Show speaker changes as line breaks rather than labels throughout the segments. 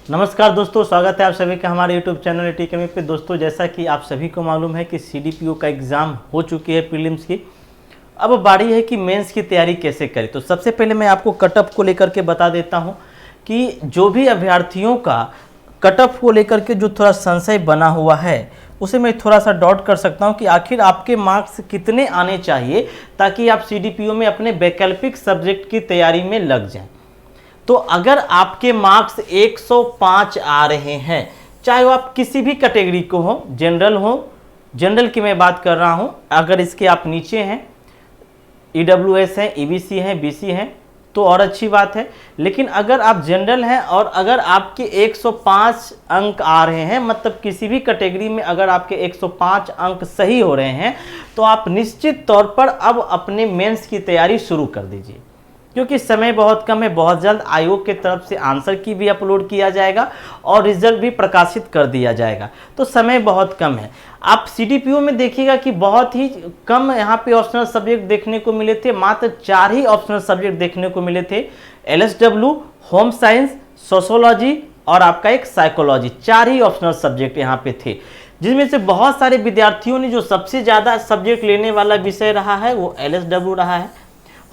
नमस्कार दोस्तों, स्वागत है आप सभी का हमारे YouTube चैनल एटी अकेडमी पे। दोस्तों, जैसा कि आप सभी को मालूम है कि CDPO का एग्ज़ाम हो चुकी है प्रीलिम्स की। अब बारी है कि मेंस की तैयारी कैसे करें। तो सबसे पहले मैं आपको कटऑफ को लेकर के बता देता हूं कि जो भी अभ्यर्थियों का कटऑफ को लेकर के जो थोड़ा संशय बना हुआ है उसे मैं थोड़ा सा डाउट कर सकता हूं कि आखिर आपके मार्क्स कितने आने चाहिए ताकि आप CDPO में अपने वैकल्पिक सब्जेक्ट की तैयारी में लग जाएं। तो अगर आपके मार्क्स 105 आ रहे हैं, चाहे वो आप किसी भी कैटेगरी को हो, जनरल की मैं बात कर रहा हूं, अगर इसके आप नीचे हैं, EWS हैं, EBC हैं, BC हैं तो और अच्छी बात है। लेकिन अगर आप जनरल हैं और अगर आपके 105 अंक आ रहे हैं, मतलब किसी भी कैटेगरी में अगर आपके 105 अंक सही हो रहे हैं, तो आप निश्चित तौर पर अब अपने मेंस की तैयारी शुरू कर दीजिए, क्योंकि समय बहुत कम है। बहुत जल्द आयोग के तरफ से आंसर की भी अपलोड किया जाएगा और रिजल्ट भी प्रकाशित कर दिया जाएगा, तो समय बहुत कम है। आप CDPO में देखिएगा कि बहुत ही कम यहाँ पे ऑप्शनल सब्जेक्ट देखने को मिले थे, मात्र 4 ही ऑप्शनल सब्जेक्ट देखने को मिले थे। LSW, होम साइंस, सोशोलॉजी और आपका एक साइकोलॉजी, 4 ही ऑप्शनल सब्जेक्ट यहाँ पे थे, जिसमें से बहुत सारे विद्यार्थियों ने जो सबसे ज़्यादा सब्जेक्ट लेने वाला विषय रहा है वो LSW रहा है।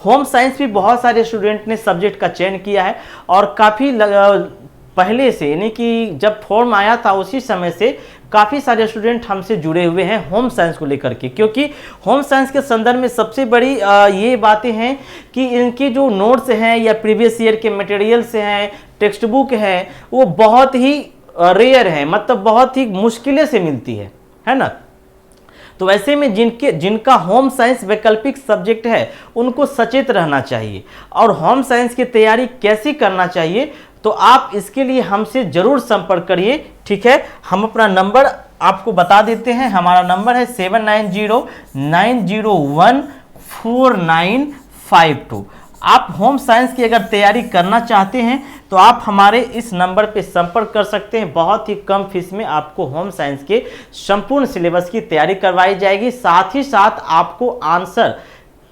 होम साइंस भी बहुत सारे स्टूडेंट ने सब्जेक्ट का चयन किया है और काफ़ी पहले से, यानी कि जब फॉर्म आया था उसी समय से काफ़ी सारे स्टूडेंट हमसे जुड़े हुए हैं होम साइंस को लेकर के, क्योंकि होम साइंस के संदर्भ में सबसे बड़ी ये बातें हैं कि इनके जो नोट्स हैं या प्रीवियस ईयर के मटेरियल्स हैं, टेक्स्ट बुक है, वो बहुत ही रेयर है, मतलब बहुत ही मुश्किलें से मिलती है ना। तो ऐसे में जिनका होम साइंस वैकल्पिक सब्जेक्ट है उनको सचेत रहना चाहिए। और होम साइंस की तैयारी कैसे करना चाहिए, तो आप इसके लिए हमसे जरूर संपर्क करिए, ठीक है। हम अपना नंबर आपको बता देते हैं। हमारा नंबर है 7909014952। आप होम साइंस की अगर तैयारी करना चाहते हैं तो आप हमारे इस नंबर पे संपर्क कर सकते हैं। बहुत ही कम फीस में आपको होम साइंस के संपूर्ण सिलेबस की तैयारी करवाई जाएगी, साथ ही साथ आपको आंसर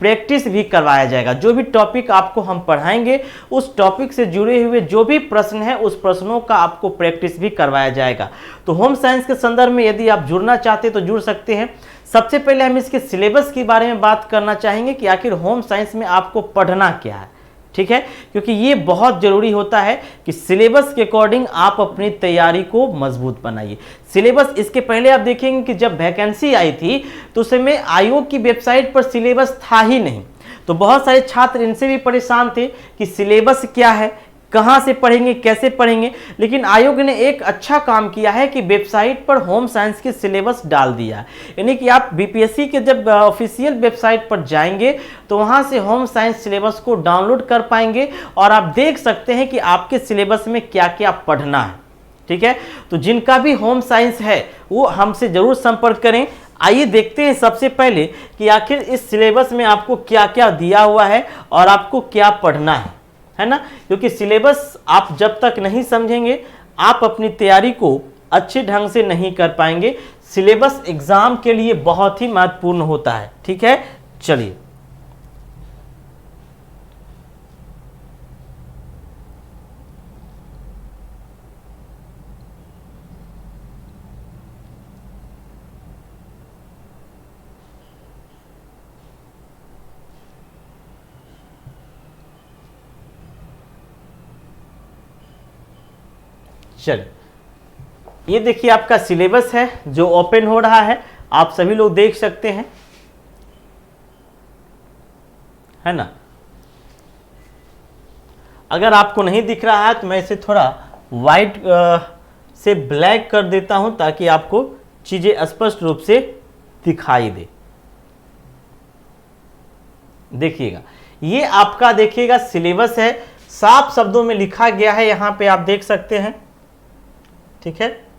प्रैक्टिस भी करवाया जाएगा। जो भी टॉपिक आपको हम पढ़ाएंगे उस टॉपिक से जुड़े हुए जो भी प्रश्न है उस प्रश्नों का आपको प्रैक्टिस भी करवाया जाएगा। तो होम साइंस के संदर्भ में यदि आप जुड़ना चाहते हैं तो जुड़ सकते हैं। सबसे पहले हम इसके सिलेबस के बारे में बात करना चाहेंगे कि आखिर होम साइंस में आपको पढ़ना क्या है, ठीक है, क्योंकि ये बहुत जरूरी होता है कि सिलेबस के अकॉर्डिंग आप अपनी तैयारी को मजबूत बनाइए। सिलेबस, इसके पहले आप देखेंगे कि जब वैकेंसी आई थी तो उस समय आयोग की वेबसाइट पर सिलेबस था ही नहीं, तो बहुत सारे छात्र इनसे भी परेशान थे कि सिलेबस क्या है, कहाँ से पढ़ेंगे, कैसे पढ़ेंगे। लेकिन आयोग ने एक अच्छा काम किया है कि वेबसाइट पर होम साइंस की सिलेबस डाल दिया, यानी कि आप BPSC के जब ऑफिशियल वेबसाइट पर जाएंगे तो वहाँ से होम साइंस सिलेबस को डाउनलोड कर पाएंगे और आप देख सकते हैं कि आपके सिलेबस में क्या क्या पढ़ना है, ठीक है। तो जिनका भी होम साइंस है वो हमसे ज़रूर संपर्क करें। आइए देखते हैं सबसे पहले कि आखिर इस सिलेबस में आपको क्या क्या दिया हुआ है और आपको क्या पढ़ना है ना, क्योंकि सिलेबस आप जब तक नहीं समझेंगे आप अपनी तैयारी को अच्छे ढंग से नहीं कर पाएंगे। सिलेबस एग्जाम के लिए बहुत ही महत्वपूर्ण होता है, ठीक है। चलिए, ये देखिए आपका सिलेबस है जो ओपन हो रहा है, आप सभी लोग देख सकते हैं, है ना। अगर आपको नहीं दिख रहा है तो मैं इसे थोड़ा वाइट से ब्लैक कर देता हूं ताकि आपको चीजें स्पष्ट रूप से दिखाई दे। देखिएगा, ये आपका देखिएगा सिलेबस है, साफ शब्दों में लिखा गया है, यहां पे आप देख सकते हैं, ठीक है।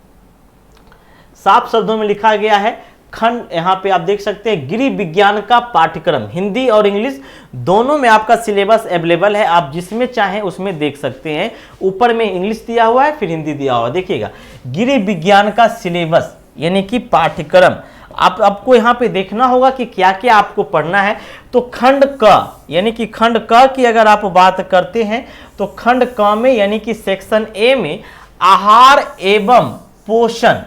साफ शब्दों में लिखा गया है खंड, यहां पे आप देख सकते हैं गृह विज्ञान का पाठ्यक्रम, हिंदी और इंग्लिश दोनों में आपका सिलेबस अवेलेबल है, आप जिसमें चाहें उसमें देख सकते हैं। ऊपर में इंग्लिश दिया हुआ है, फिर हिंदी दिया हुआ है। देखिएगा, गृह विज्ञान का सिलेबस यानी कि पाठ्यक्रम, आपको यहाँ पे देखना होगा कि क्या क्या आपको पढ़ना है। तो खंड क यानी कि खंड क की अगर आप बात करते हैं तो खंड क में यानी कि सेक्शन ए में आहार एवं पोषण,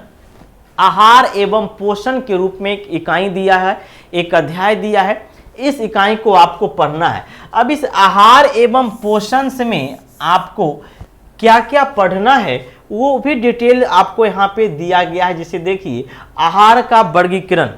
आहार एवं पोषण के रूप में एक इकाई दिया है, एक अध्याय दिया है। इस इकाई को आपको पढ़ना है। अब इस आहार एवं पोषण में आपको क्या क्या पढ़ना है वो भी डिटेल आपको यहाँ पे दिया गया है। जिसे देखिए, आहार का वर्गीकरण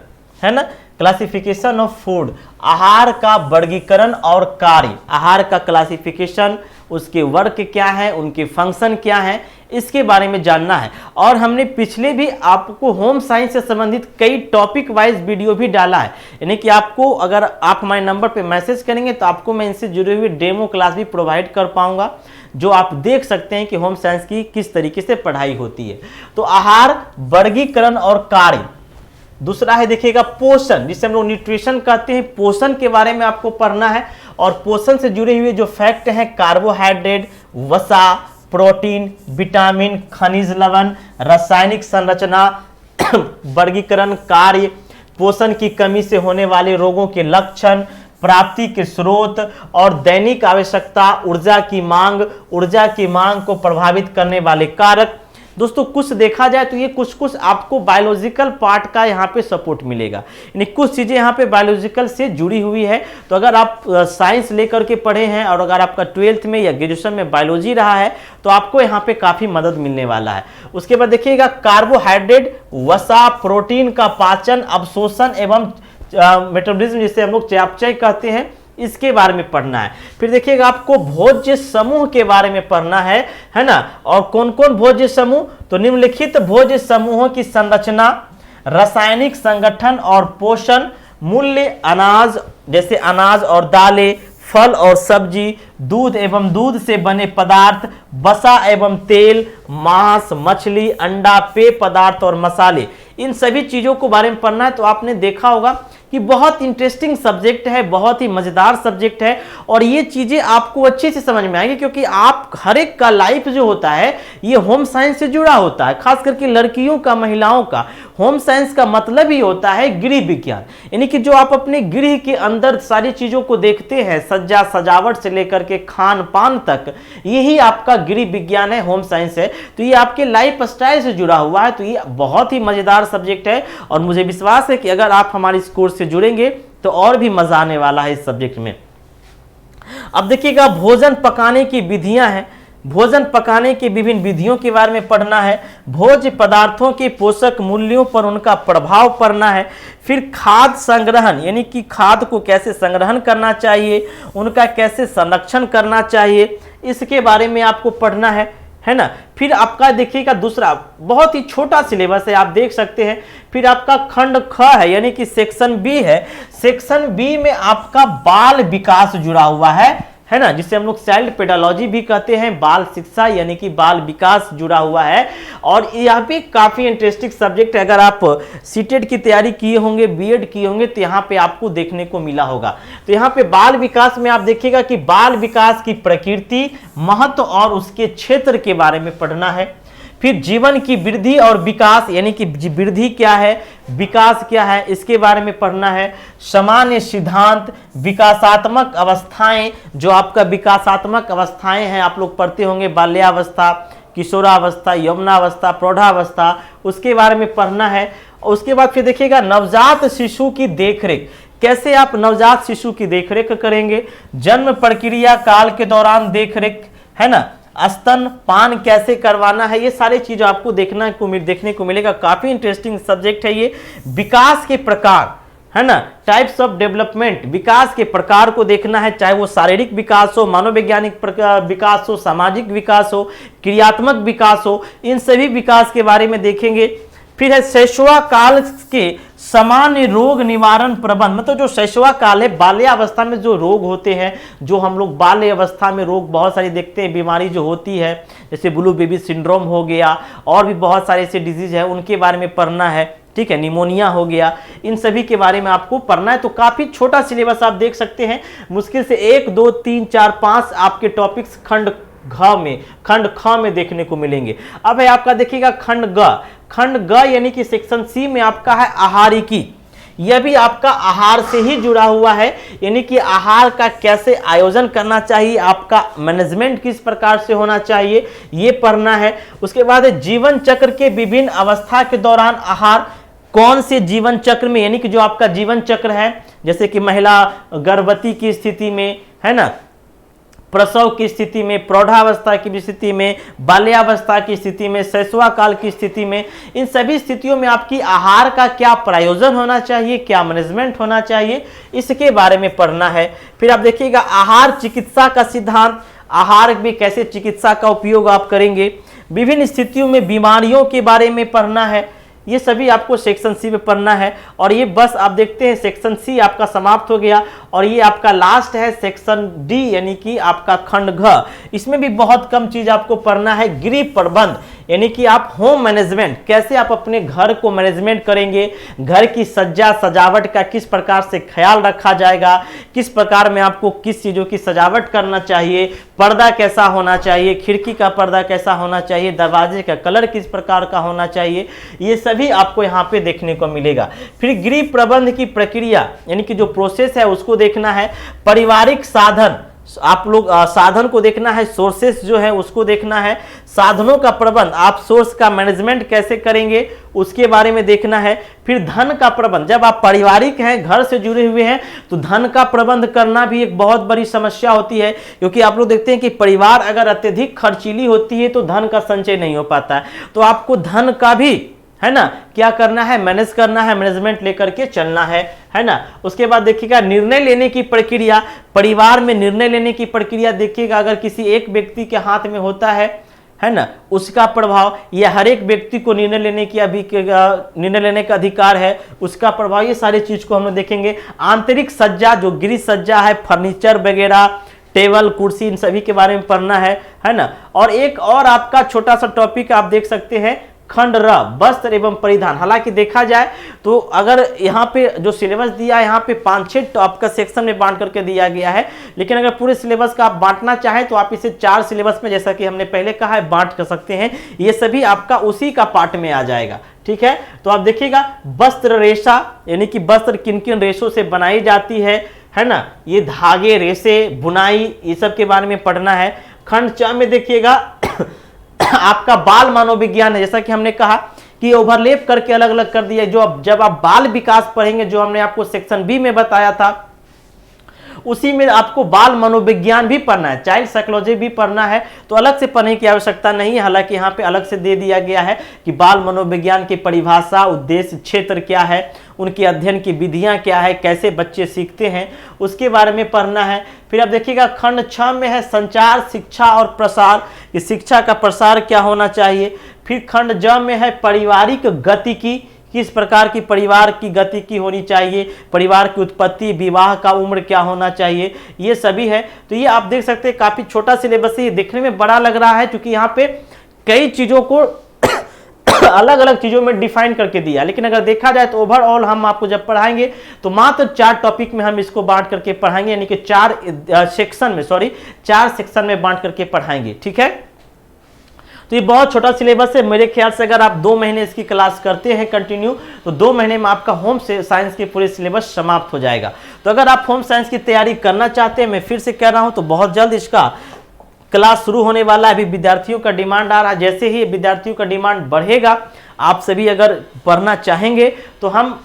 है ना, क्लासिफिकेशन ऑफ फूड, आहार का वर्गीकरण और कार्य, आहार का क्लासिफिकेशन, उसके वर्ग क्या है, उनके फंक्शन क्या है, इसके बारे में जानना है। और हमने पिछले भी आपको होम साइंस से संबंधित कई टॉपिक वाइज वीडियो भी डाला है, यानी कि आपको अगर आप हमारे नंबर पे मैसेज करेंगे तो आपको मैं इनसे जुड़े हुए डेमो क्लास भी प्रोवाइड कर पाऊंगा, जो आप देख सकते हैं कि होम साइंस की किस तरीके से पढ़ाई होती है। तो आहार, वर्गीकरण और कार्य। दूसरा है देखिएगा पोषण, जिसे हम लोग न्यूट्रिशन कहते हैं, पोषण के बारे में आपको पढ़ना है। और पोषण से जुड़े हुए जो फैक्ट हैं, कार्बोहाइड्रेट, वसा, प्रोटीन, विटामिन, खनिज लवण, रासायनिक संरचना, वर्गीकरण, कार्य, पोषण की कमी से होने वाले रोगों के लक्षण, प्राप्ति के स्रोत और दैनिक आवश्यकता, ऊर्जा की मांग को प्रभावित करने वाले कारक। दोस्तों कुछ देखा जाए तो ये कुछ आपको बायोलॉजिकल पार्ट का यहाँ पे सपोर्ट मिलेगा, यानी कुछ चीज़ें यहाँ पे बायोलॉजिकल से जुड़ी हुई है। तो अगर आप साइंस लेकर के पढ़े हैं और अगर आपका 12th में या ग्रेजुएशन में बायोलॉजी रहा है तो आपको यहाँ पे काफ़ी मदद मिलने वाला है। उसके बाद देखिएगा कार्बोहाइड्रेट, वसा, प्रोटीन का पाचन, अवशोषण एवं मेटाबॉलिज्म, जिसे हम लोग चयापचय कहते हैं, इसके बारे में पढ़ना है। फिर देखिएगा आपको भोज्य समूह के बारे में पढ़ना है ना। और कौन कौन भोज्य समूह, तो निम्नलिखित भोज्य समूहों की संरचना, रासायनिक संगठन और पोषण, मूल्य, अनाज जैसे अनाज और दालें, फल और सब्जी, दूध एवं दूध से बने पदार्थ, वसा एवं तेल, मांस, मछली, अंडा, पेय पदार्थ और मसाले, इन सभी चीजों को बारे में पढ़ना है। तो आपने देखा होगा कि बहुत इंटरेस्टिंग सब्जेक्ट है, बहुत ही मजेदार सब्जेक्ट है और ये चीजें आपको अच्छे से समझ में आएगी, क्योंकि आप हर एक का लाइफ जो होता है ये होम साइंस से जुड़ा होता है। खास करके लड़कियों का, महिलाओं का होम साइंस का मतलब ही होता है गृह विज्ञान, यानी कि जो आप अपने गृह के अंदर सारी चीजों को देखते हैं, सज्जा सजावट से लेकर के खान पान तक, यही आपका गृह विज्ञान है, होम साइंस है। तो ये आपके लाइफ स्टाइल से जुड़ा हुआ है। तो ये बहुत ही मजेदार सब्जेक्ट है और मुझे विश्वास है कि अगर आप हमारे इस कोर्स से जुड़ेंगे तो और भी मजा आने वाला है इस सब्जेक्ट में। अब देखिएगा भोजन पकाने की विधियां हैं, भोजन पकाने की विभिन्न विधियों के बारे में पढ़ना है। भोज्य पदार्थों के पोषक मूल्यों पर उनका प्रभाव पढ़ना है। फिर खाद्य संग्रहण, यानी कि खाद्य को कैसे संग्रहण करना चाहिए, उनका कैसे संरक्षण करना चाहिए, इसके बारे में आपको पढ़ना है ना। फिर आपका देखिएगा दूसरा बहुत ही छोटा सिलेबस है, आप देख सकते हैं। फिर आपका खंड ख है, यानी कि सेक्शन बी है। सेक्शन बी में आपका बाल विकास जुड़ा हुआ है ना, जिसे हम लोग चाइल्ड पेडालॉजी भी कहते हैं, बाल शिक्षा यानी कि बाल विकास जुड़ा हुआ है। और यह भी काफी इंटरेस्टिंग सब्जेक्ट है। अगर आप सीटेट की तैयारी किए होंगे, बीएड किए होंगे, तो यहाँ पे आपको देखने को मिला होगा। तो यहाँ पे बाल विकास में आप देखिएगा कि बाल विकास की प्रकृति, महत्व और उसके क्षेत्र के बारे में पढ़ना है। फिर जीवन की वृद्धि और विकास, यानी कि वृद्धि क्या है, विकास क्या है, इसके बारे में पढ़ना है। सामान्य सिद्धांत, विकासात्मक अवस्थाएं, जो आपका विकासात्मक अवस्थाएं हैं आप लोग पढ़ते होंगे, बाल्यावस्था, किशोरावस्था, यौवनावस्था, प्रौढ़ावस्था, उसके बारे में पढ़ना है। उसके बाद फिर देखिएगा नवजात शिशु की देखरेख, कैसे आप नवजात शिशु की देखरेख करेंगे, जन्म प्रक्रिया काल के दौरान देखरेख, है ना, स्तन पान कैसे करवाना है, ये सारी चीजें आपको देखने को मिलेगा। काफी इंटरेस्टिंग सब्जेक्ट है ये। विकास के प्रकार, है ना, टाइप्स ऑफ डेवलपमेंट, विकास के प्रकार को देखना है, चाहे वो शारीरिक विकास हो, मनोवैज्ञानिक विकास हो, सामाजिक विकास हो, क्रियात्मक विकास हो, इन सभी विकास के बारे में देखेंगे। फिर है शैशवा काल के सामान्य रोग निवारण प्रबंध, मतलब जो शैशवा काल है, बाल्यावस्था में जो रोग होते हैं, जो हम लोग बाल्य अवस्था में रोग बहुत सारी देखते हैं, बीमारी जो होती है, जैसे ब्लू बेबी सिंड्रोम हो गया, और भी बहुत सारे ऐसे डिजीज है, उनके बारे में पढ़ना है। ठीक है, निमोनिया हो गया, इन सभी के बारे में आपको पढ़ना है। तो काफी छोटा सिलेबस आप देख सकते हैं, मुश्किल से 1 2 3 4 5 आपके टॉपिक्स खंड ख में देखने को मिलेंगे। अब है आपका देखिएगा खंड ग यानी कि सेक्शन सी में आपका है आहारिकी, यह भी आपका आहार से ही जुड़ा हुआ है, यानी कि आहार का कैसे आयोजन करना चाहिए, आपका मैनेजमेंट किस प्रकार से होना चाहिए, ये पढ़ना है। उसके बाद जीवन चक्र के विभिन्न अवस्था के दौरान आहार कौन से जीवन चक्र में, यानी कि जो आपका जीवन चक्र है, जैसे कि महिला गर्भवती की स्थिति में, है ना, प्रसव की स्थिति में, प्रौढ़ावस्था की स्थिति में, बाल्यावस्था की स्थिति में, शैशवा काल की स्थिति में, इन सभी स्थितियों में आपकी आहार का क्या प्रयोजन होना चाहिए, क्या मैनेजमेंट होना चाहिए, इसके बारे में पढ़ना है। फिर आप देखिएगा आहार चिकित्सा का सिद्धांत, आहार में कैसे चिकित्सा का उपयोग आप करेंगे, विभिन्न स्थितियों में बीमारियों के बारे में पढ़ना है। ये सभी आपको सेक्शन सी में पढ़ना है। और ये बस आप देखते हैं सेक्शन सी आपका समाप्त हो गया और ये आपका लास्ट है सेक्शन डी, यानी कि आपका खंड घ। इसमें भी बहुत कम चीज आपको पढ़ना है, गृह प्रबंध, यानी कि आप होम मैनेजमेंट, कैसे आप अपने घर को मैनेजमेंट करेंगे, घर की सज्जा सजावट का किस प्रकार से ख्याल रखा जाएगा, किस प्रकार में आपको किस चीज़ों की सजावट करना चाहिए, पर्दा कैसा होना चाहिए, खिड़की का पर्दा कैसा होना चाहिए, दरवाजे का कलर किस प्रकार का होना चाहिए, ये सभी आपको यहाँ पे देखने को मिलेगा। फिर गृह प्रबंध की प्रक्रिया, यानी कि जो प्रोसेस है उसको देखना है। पारिवारिक साधन, आप लोग साधन को देखना है, सोर्सेस जो है उसको देखना है। साधनों का प्रबंध, आप सोर्स का मैनेजमेंट कैसे करेंगे उसके बारे में देखना है। फिर धन का प्रबंध, जब आप पारिवारिक हैं, घर से जुड़े हुए हैं, तो धन का प्रबंध करना भी एक बहुत बड़ी समस्या होती है, क्योंकि आप लोग देखते हैं कि परिवार अगर अत्यधिक खर्चीली होती है तो धन का संचय नहीं हो पाता है। तो आपको धन का भी, है ना, क्या करना है, मैनेज करना है, मैनेजमेंट लेकर के चलना है ना। उसके बाद देखिएगा निर्णय लेने की प्रक्रिया, परिवार में निर्णय लेने की प्रक्रिया देखिएगा, अगर किसी एक व्यक्ति के हाथ में होता है ना, उसका प्रभाव, या हर एक व्यक्ति को निर्णय लेने का अधिकार है, उसका प्रभाव, ये सारी चीज को हम लोग देखेंगे। आंतरिक सज्जा, जो गृह सज्जा है, फर्नीचर वगैरह, टेबल कुर्सी, इन सभी के बारे में पढ़ना है ना। और एक और आपका छोटा सा टॉपिक आप देख सकते हैं, खंड र, वस्त्र एवं परिधान। हालांकि देखा जाए तो अगर यहाँ पे जो सिलेबस दिया है, यहाँ पे 5-6 आपका सेक्शन में बांट करके दिया गया है, लेकिन अगर पूरे सिलेबस का आप बांटना चाहें तो आप इसे 4 सिलेबस में, जैसा कि हमने पहले कहा है, बांट कर सकते हैं। ये सभी आपका उसी का पार्ट में आ जाएगा, ठीक है। तो आप देखिएगा वस्त्र रेशा, यानी कि वस्त्र किन किन रेशों से बनाई जाती है ना, ये धागे, रेशे, बुनाई, ये सब के बारे में पढ़ना है। खंड च में देखिएगा आपका बाल मनोविज्ञान है, जैसा कि हमने कहा कि ओवरलैप करके अलग अलग कर दिया। जब आप बाल विकास पढ़ेंगे, जो हमने आपको सेक्शन बी में बताया था, उसी में आपको बाल मनोविज्ञान भी पढ़ना है, चाइल्ड साइकोलॉजी भी पढ़ना है, तो अलग से पढ़ने की आवश्यकता नहीं है। हालांकि यहाँ पे अलग से दे दिया गया है कि बाल मनोविज्ञान की परिभाषा, उद्देश्य, क्षेत्र क्या है, उनकी अध्ययन की विधियां क्या है, कैसे बच्चे सीखते हैं, उसके बारे में पढ़ना है। फिर आप देखिएगा खंड 6 में है संचार, शिक्षा और प्रसार, कि शिक्षा का प्रसार क्या होना चाहिए। फिर खंड ज में है पारिवारिक गतिकी, किस प्रकार की परिवार की गतिकी होनी चाहिए, परिवार की उत्पत्ति, विवाह का उम्र क्या होना चाहिए, ये सभी है। तो ये आप देख सकते हैं काफी छोटा सिलेबस है, देखने में बड़ा लग रहा है क्योंकि यहाँ पे कई चीजों को अलग अलग चीजों में डिफाइन करके दिया, लेकिन अगर देखा जाए तो ओवरऑल हम आपको जब पढ़ाएंगे तो मात्र 4 टॉपिक में हम इसको बांट करके पढ़ाएंगे, यानी कि 4 सेक्शन में बांट करके पढ़ाएंगे, ठीक है। तो ये बहुत छोटा सिलेबस है। मेरे ख्याल से अगर आप 2 महीने इसकी क्लास करते हैं कंटिन्यू, तो 2 महीने में आपका होम साइंस के पूरे सिलेबस समाप्त हो जाएगा। तो अगर आप होम साइंस की तैयारी करना चाहते हैं, मैं फिर से कह रहा हूं, तो बहुत जल्द इसका क्लास शुरू होने वाला है। अभी विद्यार्थियों का डिमांड आ रहा है, जैसे ही विद्यार्थियों का डिमांड बढ़ेगा, आप सभी अगर पढ़ना चाहेंगे तो हम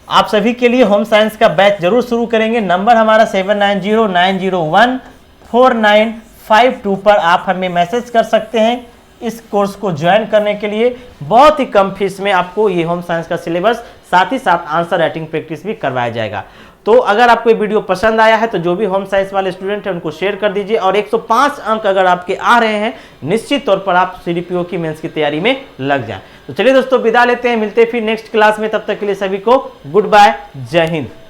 आप सभी के लिए होम साइंस का बैच जरूर शुरू करेंगे। नंबर हमारा 7909014952 पर आप हमें मैसेज कर सकते हैं। इस कोर्स को ज्वाइन करने के लिए बहुत ही कम फीस में आपको ये होम साइंस का सिलेबस, साथ ही साथ आंसर राइटिंग प्रैक्टिस भी करवाया जाएगा। तो अगर आपको ये वीडियो पसंद आया है तो जो भी होम साइंस वाले स्टूडेंट हैं उनको शेयर कर दीजिए, और 105 अंक अगर आपके आ रहे हैं, निश्चित तौर पर आप सीडीपीओ की मेंस की तैयारी में लग जाएं। तो चलिए दोस्तों, विदा लेते हैं, मिलते हैं फिर नेक्स्ट क्लास में। तब तक के लिए सभी को गुड बाय, जय हिंद।